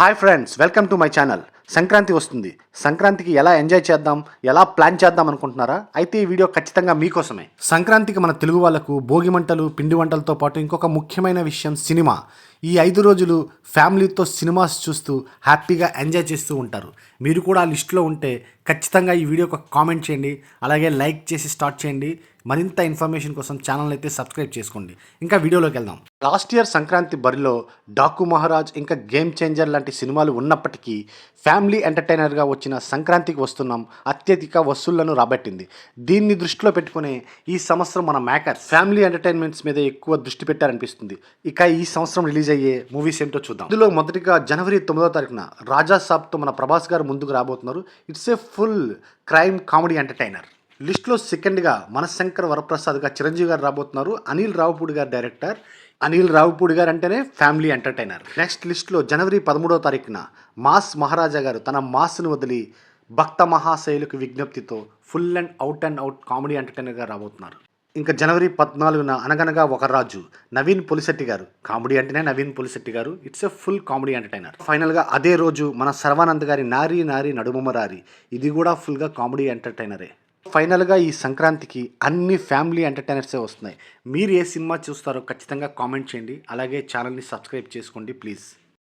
Hi friends, welcome to my channel. Sankranti వస్తుంది. సంక్రాంతికి ఎలా ఎంజాయ్ చేద్దాం, ఎలా ప్లాన్ చేద్దాం అనుకుంటున్నారా? అయితే ఈ వీడియో ఖచ్చితంగా మీకోసమే. సంక్రాంతికి మన తెలుగు వాళ్ళకు భోగి మంటలు, పిండి వంటలతో పాటు ఇంకొక ముఖ్యమైన విషయం సినిమా. ఈ 5 రోజులు ఫ్యామిలీతో సినిమాస్ చూస్తూ హ్యాపీగా ఎంజాయ్ చేస్తూ ఉంటారు. మీరు కూడా ఆ లిస్టులో ఉంటే ఖచ్చితంగా ఈ వీడియోకి ఒక కామెంట్ చేయండి, అలాగే లైక్ చేసి స్టార్ట్ చేయండి. మరింత ఇన్ఫర్మేషన్ కోసం ఛానల్ అయితే సబ్స్క్రైబ్ చేసుకోండి. ఇంకా వీడియోలోకి వెళ్దాం. లాస్ట్ ఇయర్ సంక్రాంతి బరిలో డాకు మహారాజ్, ఇంకా గేమ్ చేంజర్ లాంటి సినిమాలు ఉన్నప్పటికీ ఫ్యామిలీ ఎంటర్టైనర్గా వచ్చిన సంక్రాంతికి వస్తున్నాం అత్యధిక వసూళ్లను రాబట్టింది. దీన్ని దృష్టిలో పెట్టుకునే ఈ సంవత్సరం మన మేకర్ ఫ్యామిలీ ఎంటర్టైన్మెంట్స్ మీద ఎక్కువ దృష్టి పెట్టారనిపిస్తుంది. ఇక ఈ సంవత్సరం రిలీజ్ అయ్యే మూవీస్ ఏంటో చూద్దాం. ఇందులో మొదటిగా జనవరి 9వ తారీఖున రాజా సాబ్తో మన ప్రభాస్ గారు ముందుకు రాబోతున్నారు. It's a full crime comedy entertainer. లిస్ట్లో సెకండ్గా మనశంకర్ వరప్రసాద్గా చిరంజీవి గారు రాబోతున్నారు. అనిల్ రావుపూడి గారు డైరెక్టర్. అనిల్ రావుపూడి గారు అంటేనే ఫ్యామిలీ ఎంటర్టైనర్. నెక్స్ట్ లిస్ట్లో జనవరి 13వ తారీఖున మాస్ మహారాజా గారు తన మాస్ను వదిలి భక్త మహాశైలకు విజ్ఞప్తితో ఫుల్ అండ్ అవుట్ కామెడీ ఎంటర్టైనర్గా రాబోతున్నారు. ఇంకా జనవరి 14న అనగనగా ఒక రాజు నవీన్ పొలిశెట్టి గారు. కామెడీ అంటేనే నవీన్ పొలిశెట్టి గారు. It's a full comedy entertainer. ఫైనల్గా అదే రోజు మన సర్వానంద్ గారి నారీ నారీ నడుమరారి, ఇది కూడా ఫుల్గా కామెడీ ఎంటర్టైనరే. ఫైనల్గా ఈ సంక్రాంతికి అన్ని ఫ్యామిలీ ఎంటర్టైనర్సే వస్తున్నాయి. మీరు ఏ సినిమా చూస్తారో ఖచ్చితంగా కామెంట్ చేయండి, అలాగే ఛానల్ని సబ్స్క్రైబ్ చేసుకోండి ప్లీజ్.